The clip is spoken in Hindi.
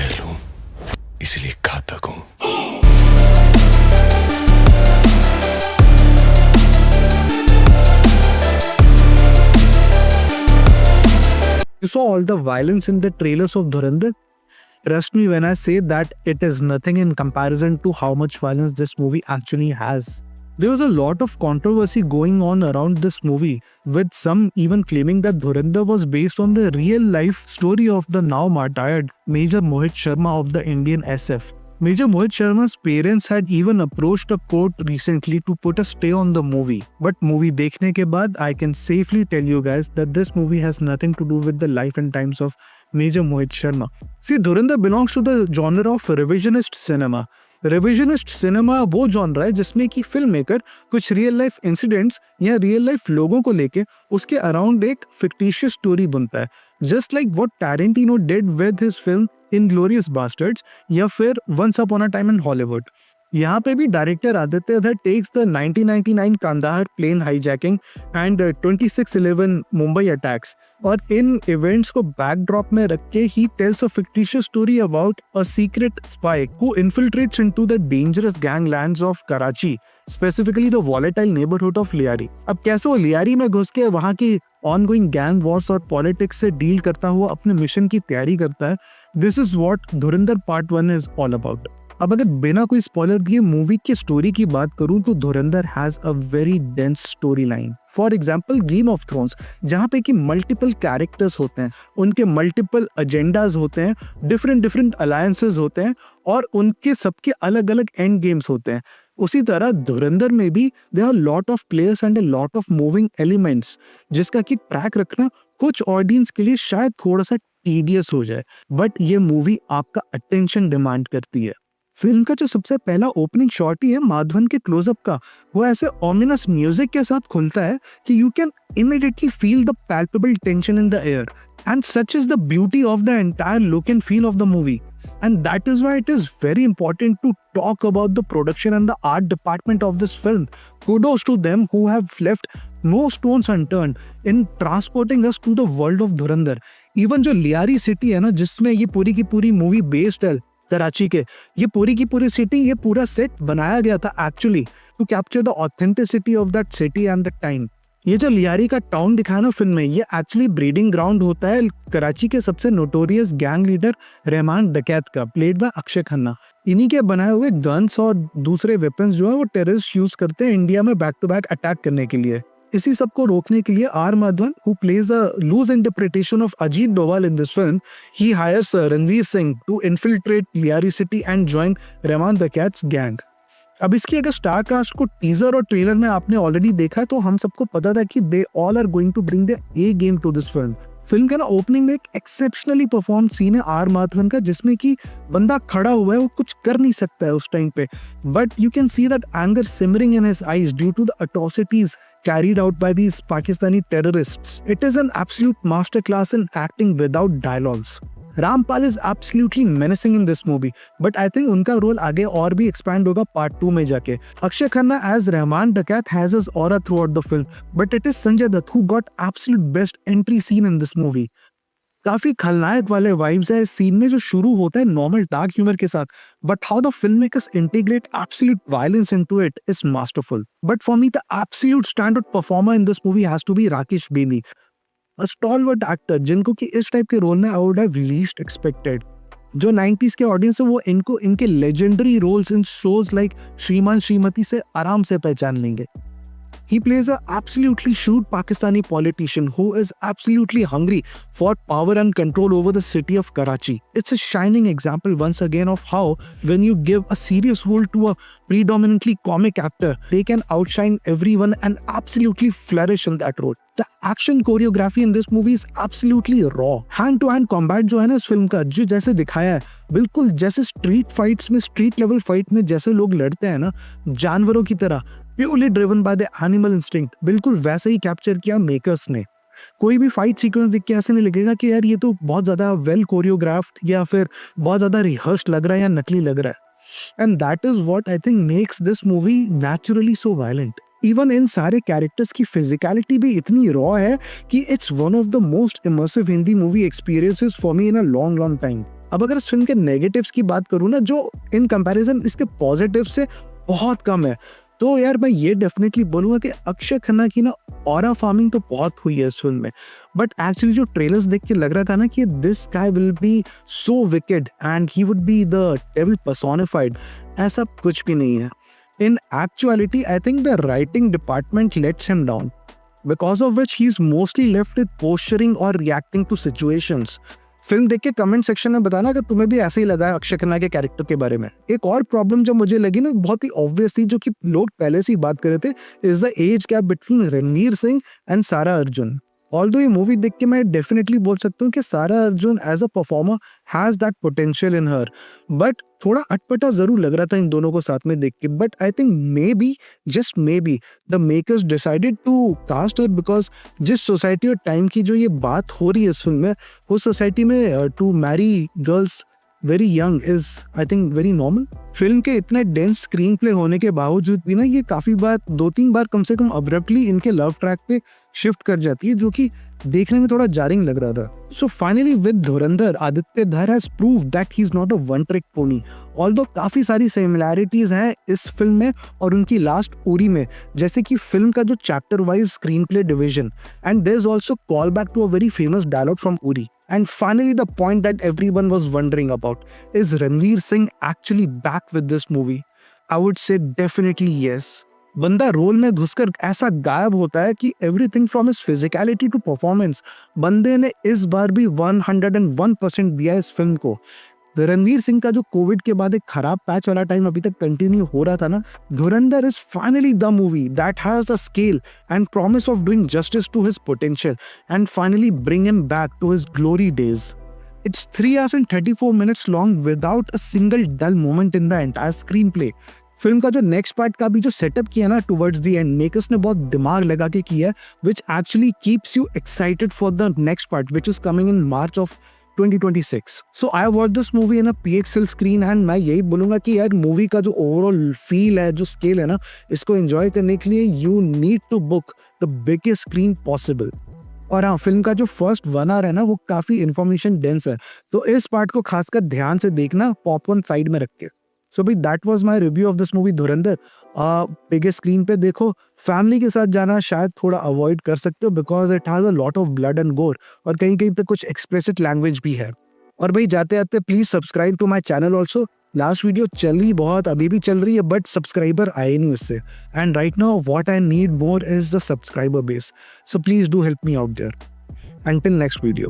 घायल हूं, इसलिए घातक हूं। You saw all the violence in the trailers of Dhurandhar? Trust me when I say that it is nothing in comparison to how much violence this movie actually has. There was a lot of controversy going on around this movie, with some even claiming that Dhurandhar was based on the real life story of the now martyred Major Mohit Sharma of the Indian SF. Major Mohit Sharma's parents had even approached a court recently to put a stay on the movie. But movie देखने के बाद, I can safely tell you guys that this movie has nothing to do with the life and times of Major Mohit Sharma. See, Dhurandhar belongs to the genre of revisionist cinema. Revisionist cinema वो जॉनरा है जिसमें कि फिल्म मेकर कुछ रियल लाइफ इंसिडेंट्स या रियल लाइफ लोगों को लेके उसके अराउंड एक फिक्टिशियस स्टोरी बनता है, just like what Tarantino did with his film Inglourious Basterds या फिर Once Upon a Time in Hollywood. यहाँ पे भी director Aditya Dhar takes the 1999 Kandahar plane hijacking and 26/11 Mumbai attacks और इन इवेंट्स को बैकड्रॉप में रख के he tells a fictitious story about a secret spy who infiltrates into the dangerous ganglands of Karachi, specifically the volatile neighbourhood of Lyari. अब कैसे वो लियारी में घुस के वहाँ की ऑनगोइंग गैंग वॉर्स और पॉलिटिक्स से डील करता हुआ अपने मिशन की तैयारी करता है, this is what Dhurandhar part 1 is all about. अब अगर बिना कोई स्पॉइलर दिए मूवी की स्टोरी की बात करूं तो धुरंधर has a very dense story line. For example game of thrones, जहाँ पे कि मल्टीपल कैरेक्टर्स होते हैं, उनके मल्टीपल एजेंडाज होते हैं, डिफरेंट अलायंसेस होते हैं और उनके सबके अलग अलग एंड गेम्स होते हैं। उसी तरह धुरंधर में भी there are lot of players and a lot of moving elements, जिसका कि ट्रैक रखना कुछ ऑडियंस के लिए शायद थोड़ा सा टीडियस हो जाए, बट ये मूवी आपका अटेंशन डिमांड करती है। फिल्म का जो सबसे पहला ओपनिंग शॉट ही है माधवन के क्लोजअप का, वो ऐसे ऑमिनस म्यूजिक के साथ खुलता है कि you can immediately feel the palpable tension in the air, and such is the beauty of the entire look and feel of the movie, and that is why it is very important to talk about the production and the art department of this film. Kudos to them who have left no stones unturned in transporting us to the world of Dhurandhar. Even जो लियारी सिटी है ना, जिसमें ये पूरी की पूरी मूवी बेस्ड है कराची के, ये पूरी की पूरी सिटी, ये पूरा सेट बनाया गया था actually to capture the authenticity of that city and the time. ये जो लियारी का टाउन दिखाया ना फिल्म में, ये एक्चुअली ब्रीडिंग ग्राउंड होता है कराची के सबसे नोटोरियस गैंग लीडर रहमान डकैत का, प्लेड बाय अक्षय खन्ना। इन्हीं के बनाए हुए गन्स और दूसरे वेपन्स जो है वो टेररिस्ट यूज करते हैं इंडिया में बैक टू बैक अटैक करने के लिए। इसी सब को रोकने के लिए R Madhavan, who plays a loose interpretation of Ajit Doval in this film, he hires Ranveer Singh to infiltrate Lyari city and join Rehman Dakait's gang. अब इसकी अगर स्टार कास्ट को टीजर और ट्रेलर में आपने ऑलरेडी देखा है तो हम सबको पता था कि they all are going to bring the A game to this film. Film का ना ओपनिंग में एक एक्सेप्शनली परफॉर्म सीन है आर माधवन का, जिसमें कि बंदा खड़ा हुआ है, वो कुछ कर नहीं सकता है उस टाइम पे, but you can see that anger simmering in his eyes due to the atrocities carried out by these Pakistani terrorists. It is an absolute masterclass in acting without dialogues. Rampal is absolutely menacing in this movie, but I think उनका रोल आगे और भी expand होगा पार्ट 2 में जाके। अक्षय खन्ना as रहमान डकैत has his aura throughout the film, but it is Sanjay Dutt who got absolute best entry scene in this movie. काफी खलनायक वाले वाइब्स है इस सीन में, जो शुरू होता है नॉर्मल डार्क ह्यूमर के साथ, but how the film makers integrate absolute violence into it is masterful. But for me the absolute standout performer in this movie has to be Rakesh Bedi, a stalwart actor जिनको कि इस टाइप के रोल में I would have least expected. जो 90s के ऑडियंस है वो इनको इनके legendary roles in shows like Shrimaan Shrimati से आराम से पहचान लेंगे। He plays an absolutely shrewd Pakistani politician who is absolutely hungry for power and control over the city of Karachi. It's a shining example once again of how when you give a serious role to a predominantly comic actor, they can outshine everyone and absolutely flourish in that role. The action choreography in this movie is absolutely raw. Hand to hand combat जो है ना इस फिल्म का, जो जैसे दिखाया है, बिल्कुल जैसे स्ट्रीट फाइट्स में, स्ट्रीट लेवल फाइट में जैसे लोग लड़ते हैं ना जानवरों की तरह, purely driven by the animal instinct, बिल्कुल वैसे ही कैप्चर किया मेकर्स ने। कोई भी फाइट सीक्वेंस देख के ऐसे नहीं लगेगा कि यार ये तो बहुत ज्यादा वेल कोरियोग्राफ्ड या फिर बहुत ज्यादा रिहर्स्ड लग रहा है या नकली लग रहा है। And that is what I think makes this movie naturally so violent. Even in सारे कैरेक्टर्स की फिजिकलिटी भी इतनी रॉ है कि it's one of the most immersive Hindi movie experiences for me in a long time. अब अगर इस फिल्म के नेगेटिव्स की बात करूँ ना, जो इन कंपैरिजन इसके पॉजिटिव से बहुत कम है, तो यार मैं ये डेफिनेटली बोलूँगा कि अक्षय खन्ना की ना ऑरा फार्मिंग तो बहुत हुई है इस फिल्म में, बट एक्चुअली जो ट्रेलर्स देख के लग रहा था ना कि this guy will be so wicked and he would be the devil personified, ऐसा कुछ भी नहीं है. In actuality, I think the writing department lets him down, because of which he is mostly left with posturing or reacting to situations. Film देख के कमेंट सेक्शन में बताना कि तुम्हें भी ऐसे ही लगा है अक्षय खन्ना के कैरेक्टर के बारे में. एक और प्रॉब्लम जो मुझे लगी ना, बहुत ही ऑब्वियस थी, जो कि लोग पहले से ही बात कर रहे थे, is the age gap between Ranveer Singh and सारा अर्जुन. ऑल्दो ये मूवी देख के मैं डेफिनेटली बोल सकता हूँ कि Sara Arjun as a performer has that potential in her, but थोड़ा अटपटा जरूर लग रहा था इन दोनों को साथ में देख के. But I think maybe, just maybe, the makers decided to cast her because जिस सोसाइटी और टाइम की जो ये बात हो रही है इस फिल्म में, उस सोसाइटी में to marry girls very young is I think very normal. Film के इतने डेंस स्क्रीन प्ले होने के बावजूद भी ना ये काफी बार 2-3 बार कम से कम अब्रप्टली इनके लव ट्रैक पे शिफ्ट कर जाती है, जो कि देखने में थोड़ा जारिंग लग रहा था. So finally with Dhurandhar, Aditya Dhar has proved that he is not a one trick pony. Although काफी सारी सिमिलैरिटीज हैं इस फिल्म में और उनकी लास्ट उरी में, जैसे कि फिल्म का जो chapter wise screen play division, and there is also call back to a very famous dialogue from Uri. And finally, the point that everyone was wondering about, is Ranveer Singh actually back with this movie? I would say definitely yes. बंदा रोल में घुसकर ऐसा गायब होता है कि everything from his physicality to performance, बंदे ने इस बार भी 101% दिया इस फिल्म को. रणवीर सिंह का जो कोविड के बाद एक खराब पैच वाला टाइम अभी तक कंटिन्यू हो रहा था ना, Dhurandhar is finally the movie that has the scale and promise of doing justice to his potential and finally bring him back to his glory days. It's 3 hours and 34 minutes long without a single dull moment in the entire screenplay. Film का जो नेक्स्ट पार्ट का भी जो सेटअप किया ना टुवर्ड्स द एंड, मेकर्स ने बहुत दिमाग लगा के किया है, which actually keeps you excited for the next part which is coming in March of 2026. So I watched this movie in a PXL screen and मैं यही बोलूँगा कि यार मूवी का जो ओवरऑल फील है, जो स्केल है ना, इसको एंजॉय करने के लिए you need to book the biggest screen possible. और हाँ, फिल्म का जो फर्स्ट 1 आवर है ना, वो काफ़ी इन्फॉर्मेशन डेंस है, तो इस पार्ट को खासकर ध्यान से देखना पॉपकॉर्न साइड में रख के. सो भाई that was my review of this movie Dhurandhar. Biggest screen पे देखो, फैमिली के साथ जाना शायद थोड़ा अवॉइड कर सकते हो because it has a lot of blood and गोर और कहीं कहीं पे कुछ एक्सप्लिसिट लैंग्वेज भी है. और भाई जाते जाते please subscribe to my channel also. Last video चली बहुत, अभी भी चल रही है, बट सब्सक्राइबर आए नहीं उससे, and right now what I need more is the subscriber base. So please do help me out there. Until next video.